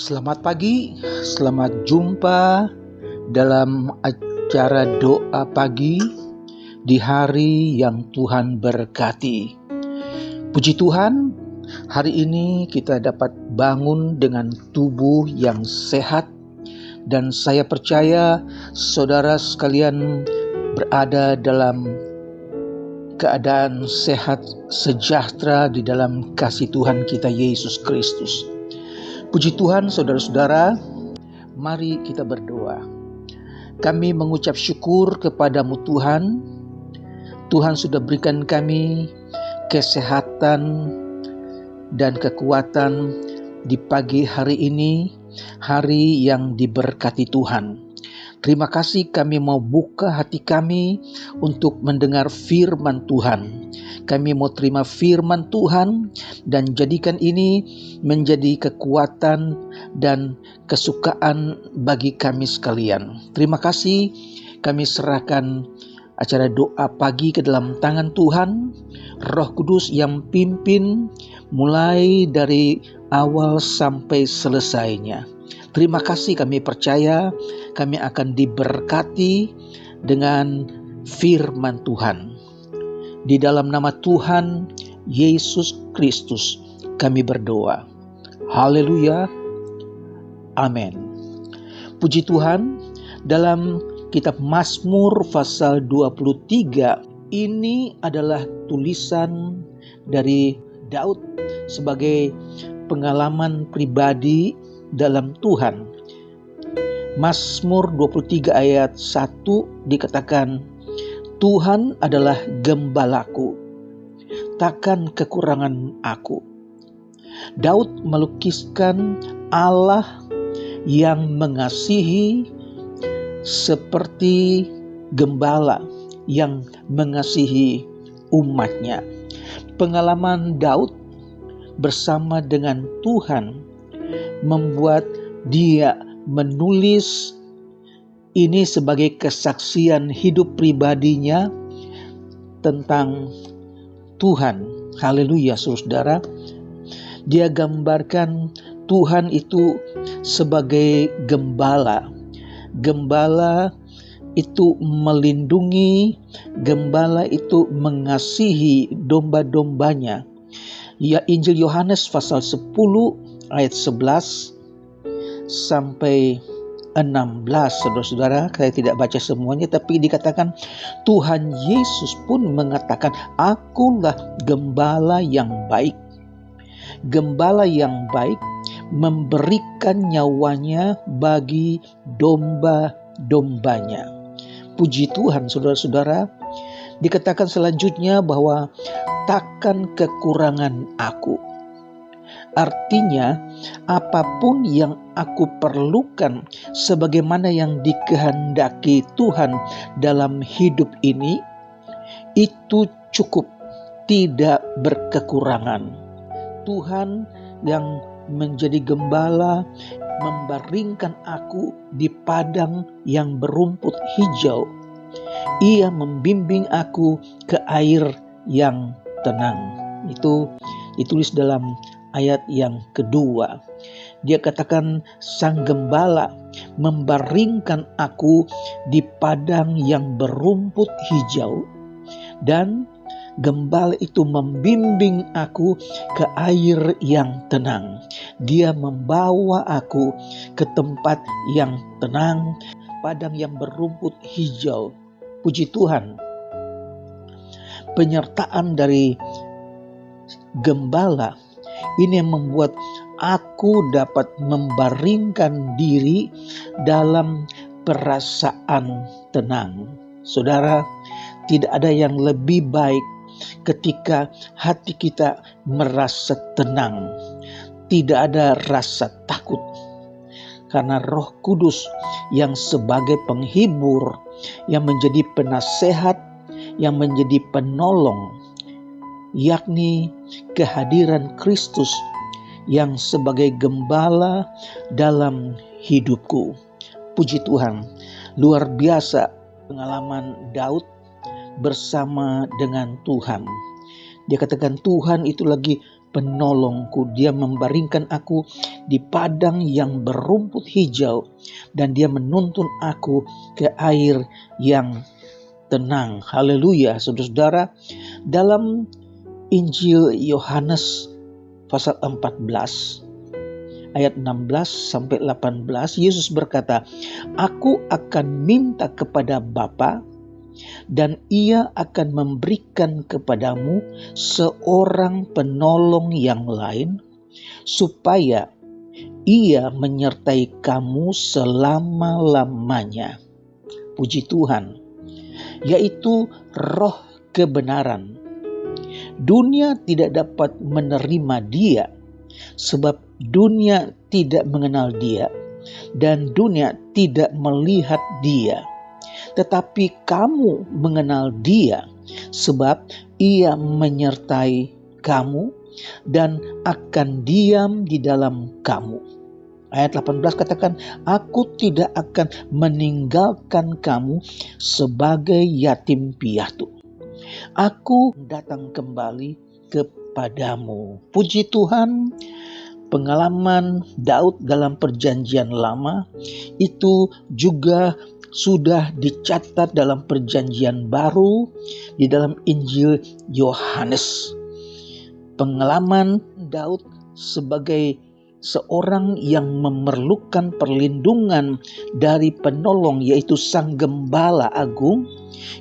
Selamat pagi, selamat jumpa dalam acara doa pagi di hari yang Tuhan berkati. Puji Tuhan, hari ini kita dapat bangun dengan tubuh yang sehat dan saya percaya saudara sekalian berada dalam keadaan sehat sejahtera di dalam kasih Tuhan kita Yesus Kristus. Puji Tuhan, saudara-saudara, mari kita berdoa. Kami mengucap syukur kepadamu Tuhan. Tuhan sudah berikan kami kesehatan dan kekuatan di pagi hari ini, hari yang diberkati Tuhan. Terima kasih, kami mau buka hati kami untuk mendengar firman Tuhan. Kami mau terima firman Tuhan dan jadikan ini menjadi kekuatan dan kesukaan bagi kami sekalian. Terima kasih, kami serahkan acara doa pagi ke dalam tangan Tuhan. Roh Kudus yang pimpin mulai dari awal sampai selesainya. Terima kasih, kami percaya kami akan diberkati dengan firman Tuhan. Di dalam nama Tuhan Yesus Kristus kami berdoa. Haleluya. Amin. Puji Tuhan, dalam kitab Mazmur pasal 23 ini adalah tulisan dari Daud sebagai pengalaman pribadi dalam Tuhan. Mazmur 23 ayat 1 dikatakan, Tuhan adalah gembalaku, takkan kekurangan aku. Daud melukiskan Allah yang mengasihi seperti gembala yang mengasihi umatnya. Pengalaman Daud bersama dengan Tuhan membuat dia menulis ini sebagai kesaksian hidup pribadinya tentang Tuhan. Haleluya, saudara. Dia gambarkan Tuhan itu sebagai gembala. Gembala itu melindungi, gembala itu mengasihi domba-dombanya. Ya, Injil Yohanes pasal 10 ayat 11 sampai 16, saudara-saudara. Saya tidak baca semuanya, tapi dikatakan Tuhan Yesus pun mengatakan, akulah gembala yang baik. Gembala yang baik memberikan nyawanya bagi domba-dombanya. Puji Tuhan, saudara-saudara. Dikatakan selanjutnya bahwa takkan kekurangan aku. Artinya, apapun yang aku perlukan sebagaimana yang dikehendaki Tuhan dalam hidup ini, itu cukup, tidak berkekurangan. Tuhan yang menjadi gembala membaringkan aku di padang yang berumput hijau. Ia membimbing aku ke air yang tenang. Itu ditulis dalam ayat yang kedua. Dia katakan sang gembala membaringkan aku di padang yang berumput hijau, dan gembala itu membimbing aku ke air yang tenang. Dia membawa aku ke tempat yang tenang, padang yang berumput hijau. Puji Tuhan. Penyertaan dari gembala ini yang membuat aku dapat membaringkan diri dalam perasaan tenang. Saudara, tidak ada yang lebih baik ketika hati kita merasa tenang. Tidak ada rasa takut. Karena Roh Kudus yang sebagai penghibur, yang menjadi penasehat, yang menjadi penolong, yakni kehadiran Kristus yang sebagai gembala dalam hidupku. Puji Tuhan, luar biasa pengalaman Daud bersama dengan Tuhan. Dia katakan Tuhan itu lagi penolongku. Dia membaringkan aku di padang yang berumput hijau, dan dia menuntun aku ke air yang tenang. Haleluya, saudara-saudara. Dalam Injil Yohanes pasal 14 ayat 16 sampai 18, Yesus berkata, "Aku akan minta kepada Bapa, dan Ia akan memberikan kepadamu seorang penolong yang lain, supaya Ia menyertai kamu selama-lamanya." Puji Tuhan, yaitu Roh kebenaran. Dunia tidak dapat menerima Dia, sebab dunia tidak mengenal Dia, dan dunia tidak melihat Dia. Tetapi kamu mengenal Dia, sebab Ia menyertai kamu dan akan diam di dalam kamu. Ayat 18 katakan, "Aku tidak akan meninggalkan kamu sebagai yatim piatu. Aku datang kembali kepadamu." Puji Tuhan, pengalaman Daud dalam perjanjian lama itu juga sudah dicatat dalam perjanjian baru di dalam Injil Yohanes. Pengalaman Daud sebagai seorang yang memerlukan perlindungan dari penolong, yaitu Sang Gembala Agung,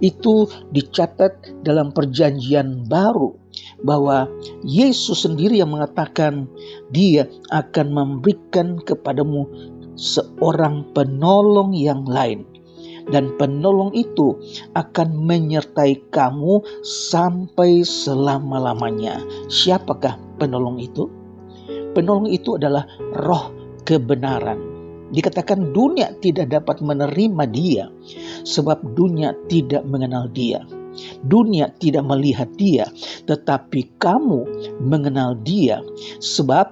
itu dicatat dalam perjanjian baru, bahwa Yesus sendiri yang mengatakan Dia akan memberikan kepadamu seorang penolong yang lain, dan penolong itu akan menyertai kamu sampai selama-lamanya. Siapakah penolong itu? Penolong itu adalah Roh kebenaran. Dikatakan dunia tidak dapat menerima Dia, sebab dunia tidak mengenal Dia. Dunia tidak melihat Dia, tetapi kamu mengenal Dia, sebab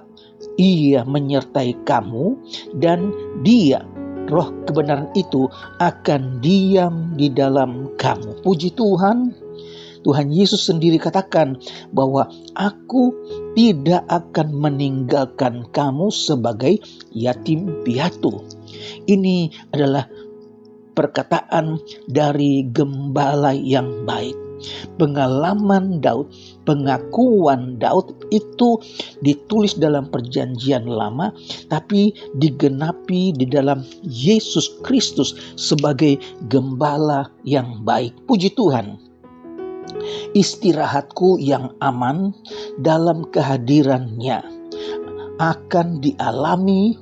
Ia menyertai kamu, dan Dia, Roh kebenaran itu, akan diam di dalam kamu. Puji Tuhan, Tuhan Yesus sendiri katakan bahwa aku tidak akan meninggalkan kamu sebagai yatim piatu. Ini adalah perkataan dari gembala yang baik. Pengalaman Daud, pengakuan Daud itu ditulis dalam perjanjian lama, tapi digenapi di dalam Yesus Kristus sebagai gembala yang baik. Puji Tuhan. Istirahatku yang aman dalam kehadirannya akan dialami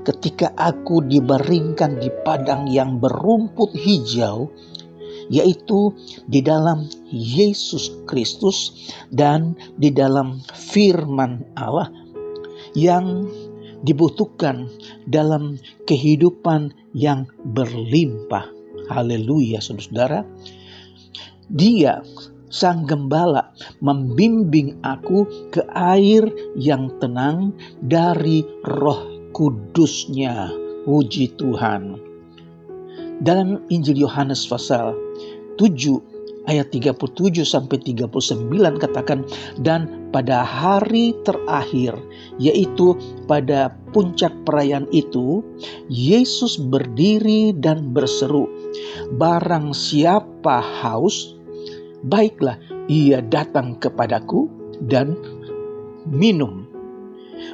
ketika aku dibaringkan di padang yang berumput hijau, yaitu di dalam Yesus Kristus dan di dalam firman Allah yang dibutuhkan dalam kehidupan yang berlimpah. Haleluya, saudara. Dia, Sang Gembala, membimbing aku ke air yang tenang dari Roh Kudusnya. Puji Tuhan. Dalam Injil Yohanes pasal 7 ayat 37 sampai 39 katakan, "Dan pada hari terakhir, yaitu pada puncak perayaan itu, Yesus berdiri dan berseru, 'Barang siapa haus, baiklah ia datang kepadaku dan minum.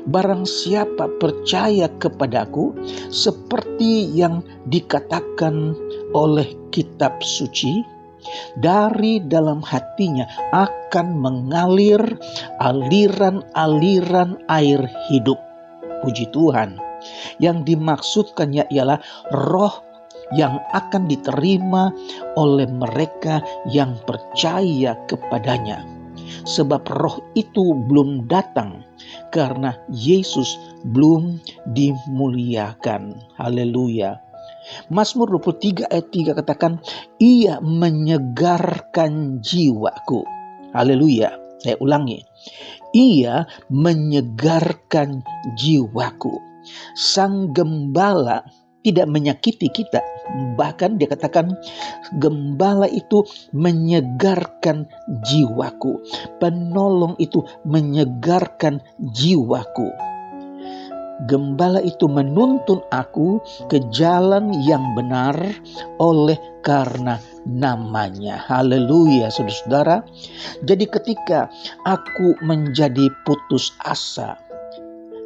Barang siapa percaya kepadaku, seperti yang dikatakan oleh kitab suci, dari dalam hatinya akan mengalir aliran-aliran air hidup.'" Puji Tuhan. Yang dimaksudkannya ialah roh yang akan diterima oleh mereka yang percaya kepadanya. Sebab roh itu belum datang karena Yesus belum dimuliakan. Haleluya. Mazmur 23 ayat 3 katakan, "Ia menyegarkan jiwaku." Haleluya. Saya ulangi. Ia menyegarkan jiwaku. Sang Gembala tidak menyakiti kita, Bahkan dia katakan gembala itu menyegarkan jiwaku. Penolong itu menyegarkan jiwaku. Gembala itu menuntun aku ke jalan yang benar oleh karena namanya. Haleluya, saudara-saudara. Jadi ketika aku menjadi putus asa,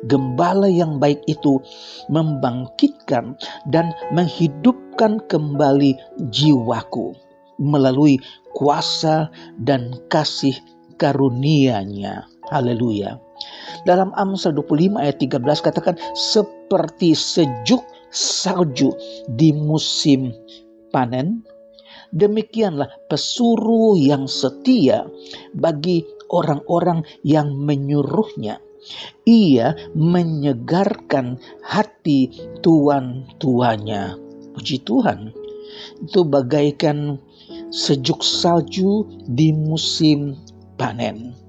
gembala yang baik itu membangkitkan dan menghidupkan kembali jiwaku melalui kuasa dan kasih karunia-Nya. Haleluya. Dalam Amsal 25 ayat 13 katakan, seperti sejuk salju di musim panen, demikianlah pesuruh yang setia bagi orang-orang yang menyuruhnya. Ia menyegarkan hati tuan-tuannya. Puji Tuhan. Itu bagaikan sejuk salju di musim panen.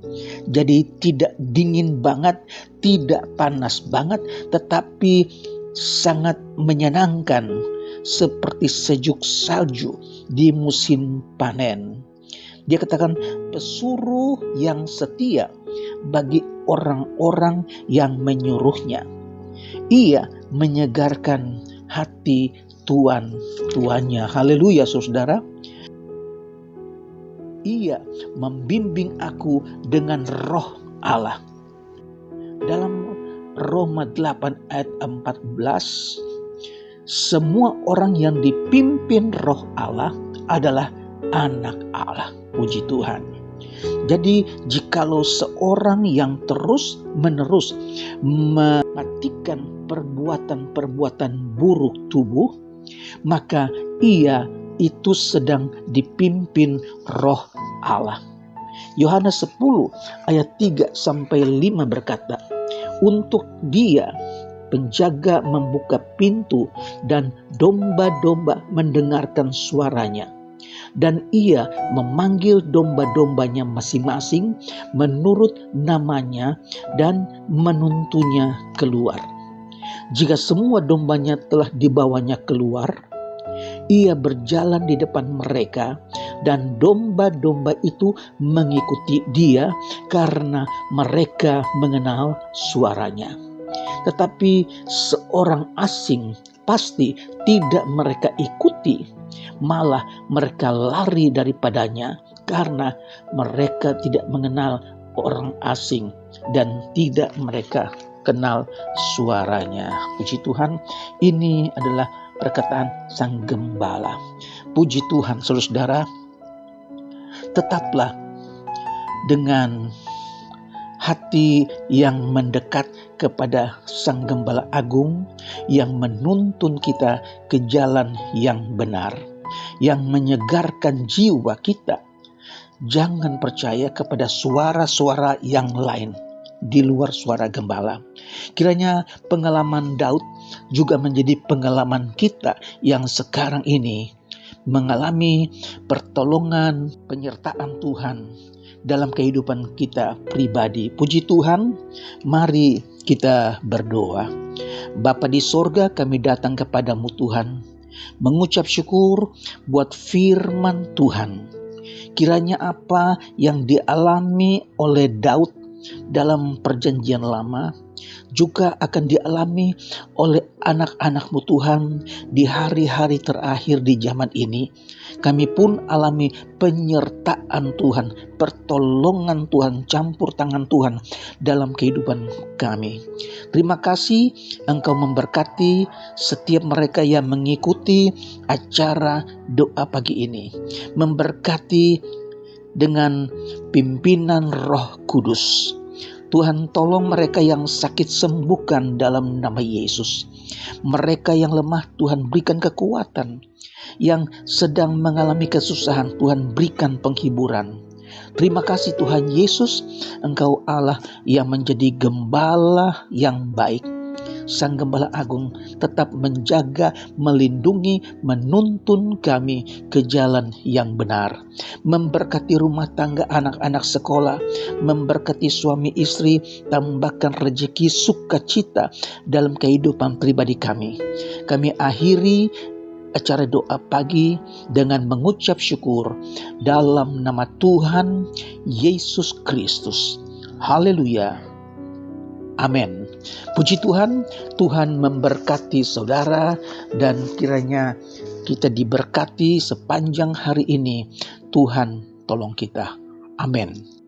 Jadi tidak dingin banget, tidak panas banget, tetapi sangat menyenangkan seperti sejuk salju di musim panen. Dia katakan pesuruh yang setia bagi orang-orang yang menyuruhnya. Ia menyegarkan hati tuan-tuannya. Haleluya, saudara. Ia membimbing aku dengan roh Allah. Dalam Roma 8 ayat 14, semua orang yang dipimpin roh Allah adalah anak Allah. Puji Tuhan. Jadi jikalau seorang yang terus-menerus mematikan perbuatan-perbuatan buruk tubuh, maka ia itu sedang dipimpin roh Allah. Yohanes 10 ayat 3-5 berkata, untuk dia penjaga membuka pintu dan domba-domba mendengarkan suaranya. Dan ia memanggil domba-dombanya masing-masing menurut namanya dan menuntunnya keluar. Jika semua dombanya telah dibawanya keluar, ia berjalan di depan mereka dan domba-domba itu mengikuti dia karena mereka mengenal suaranya. Tetapi seorang asing pasti tidak mereka ikuti, malah mereka lari daripadanya karena mereka tidak mengenal orang asing dan tidak mereka kenal suaranya. Puji Tuhan, ini adalah perkataan sang gembala. Puji Tuhan, saudara, tetaplah dengan hati yang mendekat kepada sang gembala agung yang menuntun kita ke jalan yang benar, yang menyegarkan jiwa kita. Jangan percaya kepada suara-suara yang lain di luar suara gembala. Kiranya pengalaman Daud juga menjadi pengalaman kita yang sekarang ini mengalami pertolongan, penyertaan Tuhan dalam kehidupan kita pribadi. Puji Tuhan, mari kita berdoa. Bapa di sorga, kami datang kepadamu Tuhan, mengucap syukur buat firman Tuhan. Kiranya apa yang dialami oleh Daud dalam perjanjian lama juga akan dialami oleh anak-anak-Mu Tuhan di hari-hari terakhir di zaman ini. Kami pun alami penyertaan Tuhan, pertolongan Tuhan, campur tangan Tuhan dalam kehidupan kami. Terima kasih Engkau memberkati setiap mereka yang mengikuti acara doa pagi ini. Memberkati dengan pimpinan Roh Kudus. Tuhan, tolong mereka yang sakit sembuhkan dalam nama Yesus. Mereka yang lemah Tuhan berikan kekuatan. Yang sedang mengalami kesusahan Tuhan berikan penghiburan. Terima kasih Tuhan Yesus, Engkau Allah yang menjadi gembala yang baik. Sang Gembala Agung tetap menjaga, melindungi, menuntun kami ke jalan yang benar. Memberkati rumah tangga anak-anak sekolah, memberkati suami istri, tambahkan rezeki sukacita dalam kehidupan pribadi kami. Kami akhiri acara doa pagi dengan mengucap syukur dalam nama Tuhan Yesus Kristus. Haleluya. Amin. Puji Tuhan, Tuhan memberkati saudara dan kiranya kita diberkati sepanjang hari ini. Tuhan tolong kita. Amin.